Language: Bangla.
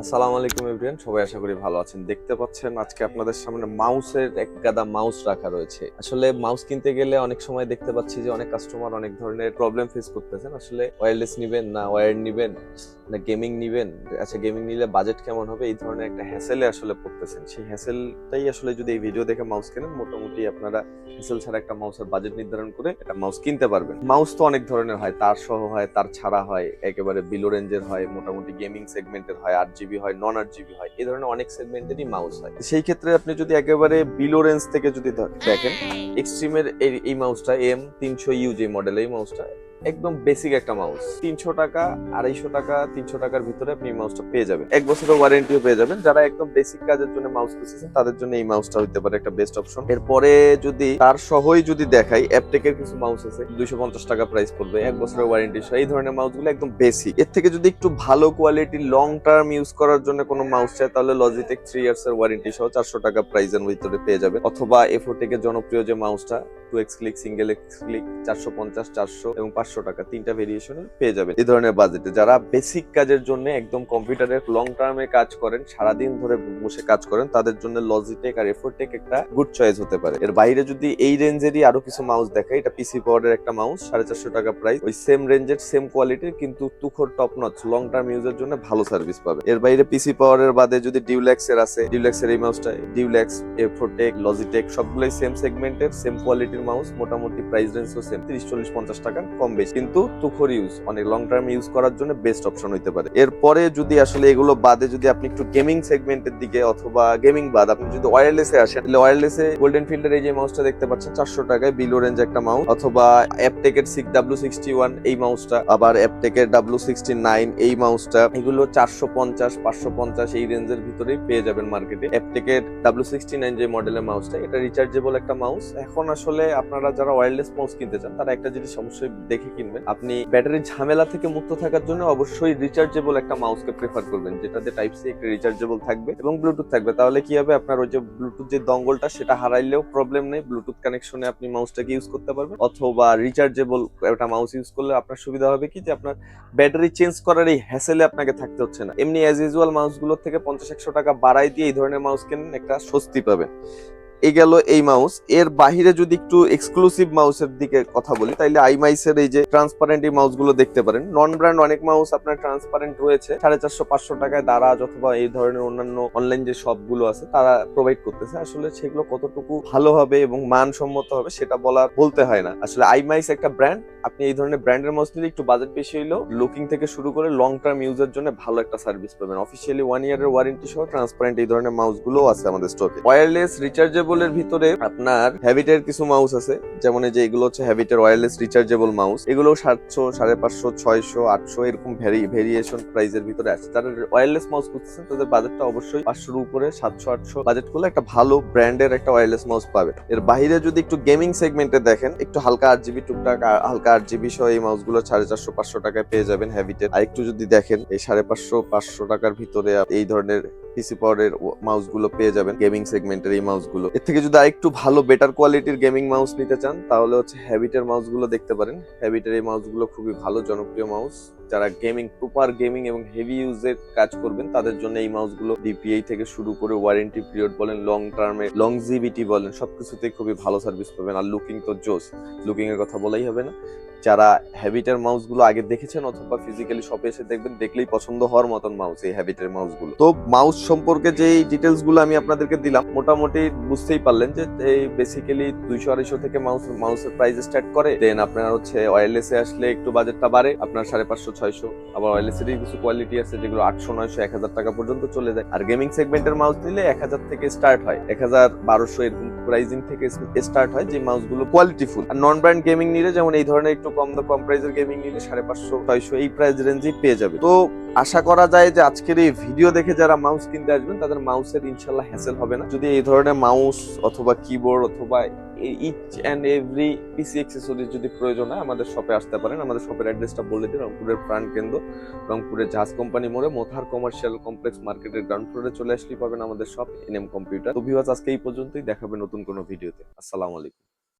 আসসালামু আলাইকুম এভরিওয়ান, সবাই আশা করি ভালো আছেন। দেখতে পাচ্ছেন আজকে আপনাদের সামনে মাউসের এক গাদা মাউস রাখা রয়েছে। আসলে মাউস কিনতে গেলে অনেক সময় দেখতে পাচ্ছি যে অনেক কাস্টমার অনেক ধরনের প্রবলেম ফেস করতেছেন। আসলে ওয়্যারলেস নিবেন না ওয়্যার্ড নিবেন না গেমিং নিবেন, আচ্ছা গেমিং নিলে বাজেট কেমন হবে, এই ধরনের একটা হ্যাসেলে আসলে পড়তেছেন। সেই হ্যাসেলটাই আসলে যদি এই ভিডিও দেখে মাউস কেনেন, মোটামুটি আপনারা হ্যাসেল ছাড়া একটা মাউসের বাজেট নির্ধারণ করে একটা মাউস কিনতে পারবেন। মাউস তো অনেক ধরনের হয়, তার সহ হয়, তার ছাড়া হয়, একেবারে বিলো রেঞ্জের হয়, মোটামুটি গেমিং সেগমেন্টের হয়, 8 জিবি হয়, নন 8 জিবি হয়, এই ধরনের অনেক সেগমেন্টেরই মাউস হয়। সেই ক্ষেত্রে আপনি যদি একেবারে বিলো রেঞ্জ থেকে যদি দেখেন, এক্সট্রিমের এই মাউসটা M300U যে মডেল, এই মাউসটা একদম বেসিক একটা মাউস। 300 টাকা, 250 টাকা, 300 টাকার ভিতরে আপনি এই মাউসটা পেয়ে যাবেন। 1 বছরের ওয়ারেন্টিও পেয়ে যাবেন। যারা একদম বেসিক কাজের জন্য মাউস খুঁজছেন তাদের জন্য এই মাউসটা হতে পারে একটা বেস্ট অপশন। এরপরে যদি তার সহই যদি দেখাই, অ্যাপটেকের কিছু মাউস আছে, 250 টাকা প্রাইস পড়বে, 1 বছরের ওয়ারেন্টি সহ। এই ধরনের মাউসগুলো একদম বেসিক। এর থেকে যদি একটু ভালো কোয়ালিটি লং টার্ম ইউজ করার জন্য কোনো মাউস চাই, তাহলে লজিটেক 3 ইয়ার্স এর ওয়ারেন্টি সহ 400 টাকা প্রাইসের ভিতরে পেয়ে যাবেন। অথবা এফোটেকের জনপ্রিয় যে মাউসটা 2x click, single x click, 450, 400 এবং 500 টাকা, তিনটা ভেরিয়েশনে পেয়ে যাবেন এই ধরনের বাজেটে। যারা বেসিক কাজের জন্য একদম কম্পিউটারের লং টার্মে কাজ করেন, সারাদিন ধরে বসে কাজ করেন, তাদের জন্য লজিটেক আর এফোটেক একটা গুড চয়েস হতে পারে। এর বাইরে যদি এই রেঞ্জেরই আরো কিছু মাউস দেখাই, এটা পিসি পাওয়ারের একটা মাউস, 450 টাকা প্রাইস, ওই সেম রেঞ্জের সেম কোয়ালিটির, কিন্তু তুখোর টপ নচ, লং টার্ম ইউজের জন্য ভালো সার্ভিস পাবে। এর বাইরে পিসি পাওয়ারের বাদে যদি ডিউলেক্স এর আছে, ডিউলেক্স এর এই মাউসটা, ডিউলেক্স, এফোটেক, লজিটেক সবগুলোই সেম সেগমেন্টের সেম কোয়ালিটির মাউস, মোটামুটি প্রাইস রেঞ্জও সেম, 30, 40, 50 টাকার কম বেশি, কিন্তু তুখোর ইউজ, অনেক লং টার্ম ইউজ করার জন্য বেস্ট অপশন হইতে পারে। এরপরে যদি আসলে এগুলো বাদে যদি আপনি একটু গেমিং সেগমেন্টের দিকে, অথবা গেমিং বাদ আপনি যদি ওয়্যারলেসে আসেন, তাহলে ওয়্যারলেসে গোল্ডেন ফিল্ডের এই যে মাউসটা দেখতে পাচ্ছেন 400 টাকায়, বিলো রেঞ্জ একটা মাউস। অথবা অ্যাপটেকের W61 এই মাউসটা, আবার অ্যাপটেকের W69 এই মাউসটা, এগুলো 450, 550 এই রেঞ্জের ভিতরেই পেয়ে যাবেন মার্কেটে। অ্যাপটেকের W69 যে মডেলের মাউসটা, এটা রিচার্জেবল একটা মাউস। এখন আসলে আপনারা যারা ওয়্যারলেস মাউস কিনতে চান, তারা একটা জিনিস অবশ্যই দেখে কিনবেন। আপনি ব্যাটারির ঝামেলা থেকে মুক্ত থাকার জন্য অবশ্যই রিচার্জেবল একটা মাউসকে প্রেফার করবেন, যেটাতে টাইপ সি একটা রিচার্জেবল থাকবে এবং ব্লুটুথ থাকবে। তাহলে কি হবে, আপনার ওই যে ব্লুটুথ যে দঙ্গলটা, সেটা হারাইলেও প্রবলেম নেই, ব্লুটুথ কানেকশনে আপনি মাউসটাকে ইউজ করতে পারবেন। অথবা রিচার্জেবল একটা মাউস ইউজ করলে আপনার সুবিধা হবে কি, যে আপনার ব্যাটারি চেঞ্জ করার এই হ্যাসেলে আপনাকে থাকতে হচ্ছে না। এমনি অ্যাজ ইউজুয়াল মাউসগুলোর থেকে 50-100 টাকা বাড়াই দিয়ে এই ধরনের মাউস কেনেন, একটা স্বস্তি পাবেন। এই গেল এই মাউস। এর বাহিরে যদি একটু এক্সক্লুসিভ মাউসের দিকে কথা বলি, তাইলে আইমাইসের এই যে ট্রান্সপারেন্ট এই মাউস গুলো দেখতে পারেন। নন ব্র্যান্ড অনেক মাউস আপনার ট্রান্সপারেন্ট রয়েছে, 450-500 টাকায় দারাজ অথবা এই ধরনের অন্যান্য অনলাইন যে শপ গুলো আছে তারা প্রোভাইড করতেছে। আসলে সেগুলো কতটুকু ভালো হবে এবং মানসম্মত হবে সেটা বলতে হয় না। আসলে আইমাইস একটা ব্র্যান্ড, আপনি এই ধরনের ব্র্যান্ডের মাউস নিলে একটু বাজেট বেশি হইলেও লুকিং থেকে শুরু করে লং টার্ম ইউজের জন্য ভালো একটা সার্ভিস পাবেন। অফিসিয়ালি 1 ইয়ারের ওয়ারেন্টি সহ ট্রান্সপারেন্ট এই ধরনের মাউস গুলো আছে আমাদের স্টকে। ওয়্যারলেস রিচার্জেবল এর ভিতরে আপনার হ্যাবিটের কিছু মাউস আছে, যেমন এই যে এগুলো হচ্ছে হ্যাবিটের ওয়্যারলেস রিচার্জেবল মাউস। এগুলো 700, 550, 600, 800 এরকম ভেরিয়েশন প্রাইসের ভিতরে আছে। যারা ওয়্যারলেস মাউস খুঁজছেন তাদের বাজেটটা অবশ্যই 500 এর উপরে, 700-800 বাজেট করলে একটা ভালো ব্র্যান্ডের একটা ওয়্যারলেস মাউস পাবে। এর বাইরে যদি একটু গেমিং সেগমেন্টে দেখেন, একটু হালকা 8 জিবি, টুকটাক হালকা 8 জিবি সহ এই মাউসগুলো 450-500 টাকায় পেয়ে যাবেন হ্যাবিটের। আর একটু যদি দেখেন, এই 550-500 টাকার ভিতরে এই ধরনের পিসি পাওয়ারের মাউস গুলো পেয়ে যাবেন, গেমিং সেগমেন্টের এই মাউস গুলো। এর থেকে যদি আরেকটু ভালো বেটার কোয়ালিটির গেমিং মাউস নিতে চান, তাহলে হচ্ছে হ্যাবিটের মাউস গুলো দেখতে পারেন। হ্যাবিটের এই মাউস গুলো খুবই ভালো, জনপ্রিয় মাউস। যারা গেমিং, প্রপার গেমিং এবং হেভি ইউজের কাজ করবেন, তাদের জন্য এই মাউস গুলো ডিপিআই থেকে শুরু করে ওয়ারেন্টি পিরিয়ড বলেন, লং টার্মে লংজিভিটি বলেন, সবকিছুতেই খুবই ভালো সার্ভিস পাবেন। আর লুকিং তো জোস, লুকিং এর কথা বলাই হবে না। যারা হ্যাবিটের মাউস গুলো আগে দেখেছেন অথবা ফিজিক্যালি শপে এসে দেখবেন, দেখলেই পছন্দ হওয়ার মতন মাউস এই হ্যাবিটের মাউস গুলো। তো মাউস সম্পর্কে যে ডিটেলস গুলো আমি আপনাদেরকে দিলাম, মোটামুটি বুঝতেই পারলেন যে এই বেসিক্যালি 200-250 থেকে মাউসের প্রাইস স্টার্ট করে। দেন আপনার হচ্ছে ওয়্যারলেসে আসলে একটু বাজেটটা বাড়ে, আপনার 550-600। আবার ওয়্যারলেসেরই কিছু কোয়ালিটি আছে যেগুলো 800-900-1000 টাকা পর্যন্ত চলে যায়। আর গেমিং সেগমেন্টের মাউস নিলে 1000 থেকে স্টার্ট হয়, 1000-1200 এরকম প্রাইজিং থেকে স্টার্ট হয়, যে মাউসগুলো কোয়ালিটিফুল। আর নন ব্র্যান্ড গেমিং নিলে, যেমন এই ধরনের একটু কম প্রাইসের গেমিং নিলে 550-600 এই প্রাইস রেঞ্জেই পেয়ে যাবে। তো আশা করা যায় যে আজকের এই ভিডিও দেখে যারা মাউস কিনতে আসবেন, তাদের মাউসের ইনশাল্লাহ হ্যাসেল হবে না। যদি এই ধরনের মাউস অথবা কিবোর্ড অথবা each and every PC accessories যদি প্রয়োজন হয়, আমাদের শপে আসতে পারেন। আমাদের শপের অ্যাড্রেসটা বলে দিই, রংপুরের প্রাণ কেন্দ্র, রংপুরের জাহাজ কোম্পানি মোড়ে মোথার কমার্শিয়াল কমপ্লেক্স মার্কেটের গ্রাউন্ড ফ্লোরে চলে আসলেই পাবেন আমাদের শপ, এনএম কম্পিউটার। তো ভিউয়ার্স, আজকে এই পর্যন্তই, দেখাবে নতুন কোনো ভিডিওতে। আসসালামু আলাইকুম।